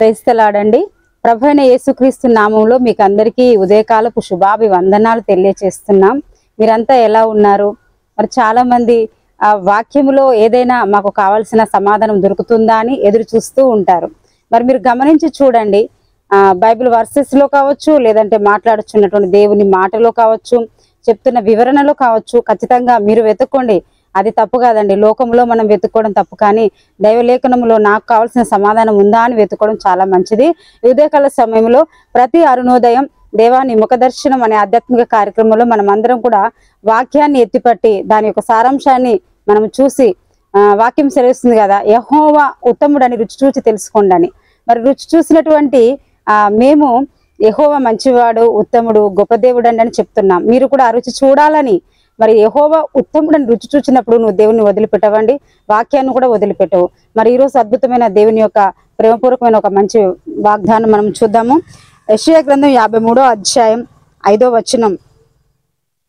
క్రైస్తలాడండి. ప్రభువైన యేసుక్రీస్తు నామంలో మీకు అందరికీ ఉదయకాలపు శుభాభివందనాలు తెలియజేస్తున్నాం. మీరంతా ఎలా ఉన్నారు? మరి చాలా మంది ఆ వాక్యములో ఏదైనా మాకు కావాల్సిన సమాధానం దొరుకుతుందా అని ఎదురు చూస్తూ ఉంటారు. మరి మీరు గమనించి చూడండి, బైబిల్ వర్సెస్ లో కావచ్చు, లేదంటే మాట్లాడుచున్నటువంటి దేవుని మాటలో కావచ్చు, చెప్తున్న వివరణలో కావచ్చు, ఖచ్చితంగా మీరు వెతుక్కోండి. అది తప్పు కాదండి. లోకంలో మనం వెతుక్కోవడం తప్పు, కానీ దైవలేఖనంలో నాకు కావాల్సిన సమాధానం ఉందా అని వెతుక్కోవడం చాలా మంచిది. ఉదయకాల సమయంలో ప్రతి అరుణోదయం దేవాని ముఖదర్శనం అనే ఆధ్యాత్మిక కార్యక్రమంలో మనం అందరం కూడా వాక్యాన్ని ఎత్తిపట్టి దాని యొక్క సారాంశాన్ని మనం చూసి, వాక్యం సెలవిస్తుంది కదా, యెహోవా ఉత్తముడని రుచి చూచి తెలుసుకోండి అని. మరి రుచి చూసినటువంటి మేము యెహోవా మంచివాడు, ఉత్తముడు, గొప్ప దేవుడు అని చెప్తున్నాం. మీరు కూడా ఆ రుచి చూడాలని, మరి యెహోవా ఉత్తముడని రుచి చూచినప్పుడు నువ్వు దేవుని వదిలిపెట్టవండి, వాక్యాన్ని కూడా వదిలిపెట్టవు. మరి ఈరోజు అద్భుతమైన దేవుని యొక్క ప్రేమపూర్వకమైన ఒక మంచి వాగ్దానం మనం చూద్దాము. యెషయా గ్రంథం 53వ అధ్యాయం 5వ వచనం.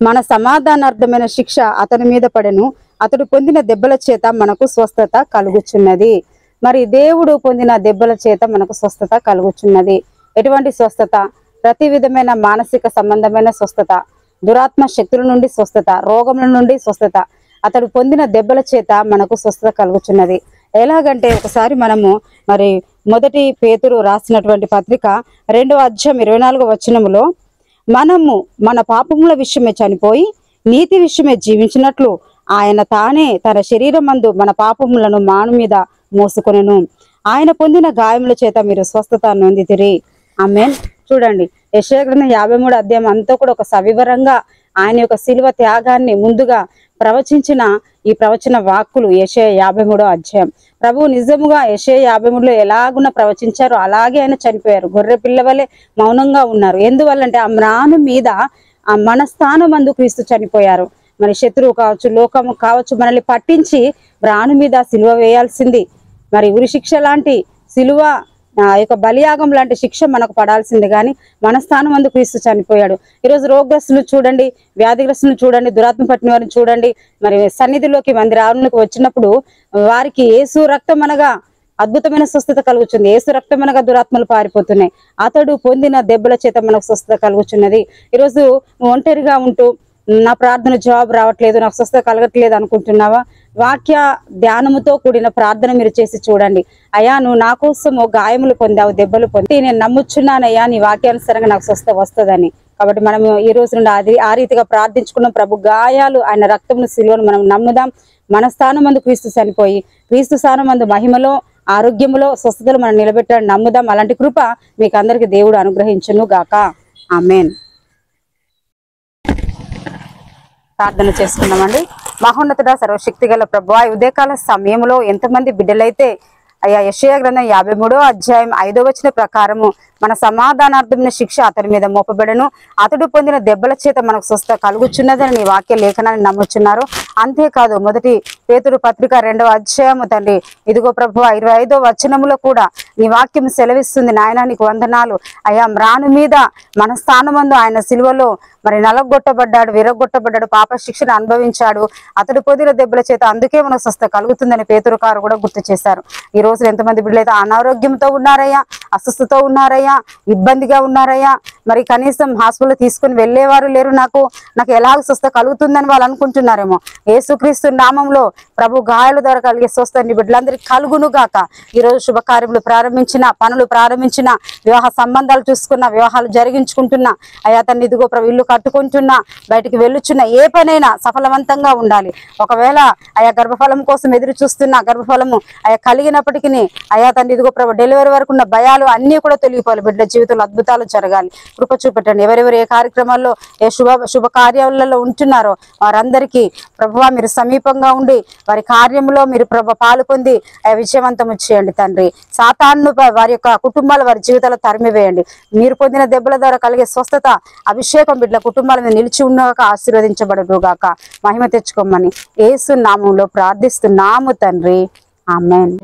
మన సమాధానార్థమైన శిక్ష అతని మీద పడెను, అతడు పొందిన దెబ్బల చేత మనకు స్వస్థత కలుగుచున్నది. మరి దేవుడు పొందిన దెబ్బల చేత మనకు స్వస్థత కలుగుచున్నది. ఎటువంటి స్వస్థత? ప్రతి విధమైన మానసిక సంబంధమైన స్వస్థత, దురాత్మ శక్తుల నుండి స్వస్థత, రోగముల నుండి స్వస్థత. అతడు పొందిన దెబ్బల చేత మనకు స్వస్థత కలుగుచున్నది. ఎలాగంటే ఒకసారి మనము మరి మొదటి పేతురు రాసినటువంటి పత్రిక 2వ అధ్యాయం 24వ వచనములో, మనము మన పాపముల విషయమే చనిపోయి నీతి విషయమే జీవించినట్లు ఆయన తానే తన శరీరమందు మన పాపములను మాను మీద మోసుకొనెను, ఆయన పొందిన గాయముల చేత మీరు స్వస్థత నొందితిరి. ఆమేన్. చూడండి, యెషయా గ్రంథం 53వ అధ్యాయం అంతా కూడా ఒక సవివరంగా ఆయన యొక్క శిలువ త్యాగాన్ని ముందుగా ప్రవచించిన ఈ ప్రవచన వాక్కులు యెషయా 53వ అధ్యాయం. ప్రభువు నిజముగా యెషయా 53లో ఎలాగున ప్రవచించారో అలాగే ఆయన చనిపోయారు. గొర్రె పిల్లవలే మౌనంగా ఉన్నారు. ఎందువల్లంటే ఆ మ్రాను మీద ఆ మన స్థానం అందు క్రీస్తు చనిపోయారు. మరి శత్రువు కావచ్చు, లోకము కావచ్చు, మనల్ని పట్టించి మ్రాను మీద సిలువ వేయాల్సింది. మరి ఉరి శిక్ష లాంటి సిలువ, యొక్క బలియాగం లాంటి శిక్ష మనకు పడాల్సింది, కానీ మన స్థానం అందు క్రీస్తు చనిపోయాడు. ఈరోజు రోగగ్రస్తులు చూడండి, వ్యాధిగ్రస్తులు చూడండి, దురాత్మ పట్టిన వారిని చూడండి. మరి సన్నిధిలోకి మందిరాలకు వచ్చినప్పుడు వారికి యేసు రక్తం అనగా అద్భుతమైన స్వస్థత కలుగుతుంది. యేసు రక్తం అనగా దురాత్మలు పారిపోతున్నాయి. అతడు పొందిన దెబ్బల చేత మనకు స్వస్థత కలుగుచున్నది. ఈరోజు ఒంటరిగా ఉంటూ నా ప్రార్థన జవాబు రావట్లేదు, నాకు స్వస్థత కలగట్లేదు అనుకుంటున్నావా? వాక్య ధ్యానముతో కూడిన ప్రార్థన మీరు చేసి చూడండి. అయ్యా, నువ్వు నా కోసము గాయములు పొందావు, దెబ్బలు పొంది, నేను నమ్ముచున్నానయ్యా నీ వాక్యానుసారంగా నాకు స్వస్థత వస్తుందని. కాబట్టి మనం ఈ రోజు నుండి ఆ రీతిగా ప్రార్థించుకున్నాం. ప్రభు గాయాలు, ఆయన రక్తమును సిలువను మనం నమ్ముదాం. మన స్థానం మందు క్రీస్తు చనిపోయి క్రీస్తు స్థానం మందు మహిమలో, ఆరోగ్యములో, స్వస్థతలు మనం నిలబెట్టాలని నమ్ముదాం. అలాంటి కృప మీకు అందరికి దేవుడు అనుగ్రహించును గాక. ఆమేన్. ప్రార్థన చేసుకున్నామండి. మహోన్నతుడ, సర్వశక్తి గల ప్రభువా, ఉదయకాల సమయంలో ఎంతమంది బిడ్డలైతే అయ్యా యెషయా గ్రంథం 53వ అధ్యాయం 5వ వచనం ప్రకారము మన సమాధానార్థమైన శిక్ష అతని మీద మోపబడను, అతడు పొందిన దెబ్బల చేత మనకు స్వస్థత కలుగుచున్నదని నీ వాక్య లేఖనాన్ని నమ్ముచున్నారు. అంతేకాదు మొదటి పేతురు పత్రిక 2వ అధ్యాయము తండ్రి, ఇదిగో ప్రభువా 25వ వచనములో కూడా నీ వాక్యం సెలవిస్తుంది, నాయనా నీకు వందనాలు అయ్యా, మ్రాను మీద మన స్థానమందు ఆయన సిలువలో మరి నలగొట్టబడ్డాడు, విరగొట్టబడ్డాడు, పాప శిక్షను అనుభవించాడు, అతడు పొందిన దెబ్బల చేత అందుకే మనకు స్వస్థత కలుగుతుందని పేతురు గారు కూడా గుర్తు చేశారు. ఈ రోజు ఎంతమంది బిడ్డలైతే అనారోగ్యంతో ఉన్నారయ్యా, అస్వస్థతో ఉన్నారయ్యా, ఇబ్బందిగా ఉన్నారయ్యా, మరి కనీసం హాస్పిటల్ తీసుకుని వెళ్ళేవారు లేరు, నాకు ఎలాగ స్వస్థత కలుగుతుందని వాళ్ళు అనుకుంటున్నారేమో. యేసుక్రీస్తు నామంలో ప్రభు గాయాల ద్వారా కలిగే స్వస్థత నీ బిడ్డలందరికీ కలుగును గాక. ఈ రోజు శుభకార్యములు ప్రారంభించిన, పనులు ప్రారంభించిన, వివాహ సంబంధాలు చూసుకున్న, వివాహాలు జరిగించుకుంటున్నా అయ్యా తండ్రి, ఇదిగో ప్రభు ఇల్లు కట్టుకుంటున్నా, బయటికి వెళ్ళుచున్న ఏ పనైనా సఫలవంతంగా ఉండాలి. ఒకవేళ అయా గర్భఫలం కోసం ఎదురు చూస్తున్నా, గర్భఫలము అయా కలిగినప్పటికీ అయా తండ్రి, ఇదిగో ప్రభు డెలివరీ వరకు ఉన్న భయాలు అన్ని కూడా తొలగిపోవాలి. బిడ్డ జీవితంలో అద్భుతాలు జరగాలి, కృప చూపెట్టండి. ఎవరెవరు ఏ కార్యక్రమాల్లో, ఏ శుభ కార్యాలలో ఉంటున్నారో వారందరికీ ప్రభువా మీరు సమీపంగా ఉండి వారి కార్యంలో మీరు ప్రభు పాలు పొంది విజయవంతం చేయండి తండ్రి. సాతాను వారి యొక్క కుటుంబాలు, వారి జీవితాలు తరిమివేయండి. మీరు పొందిన దెబ్బల ద్వారా కలిగే స్వస్థత, అభిషేకం బిడ్డల కుటుంబాల మీద నిలిచి ఉన్నాక ఆశీర్వదించబడదు గాక. మహిమ తెచ్చుకోమని యేసు నామంలో ప్రార్థిస్తున్నాము తండ్రి. ఆమేన్.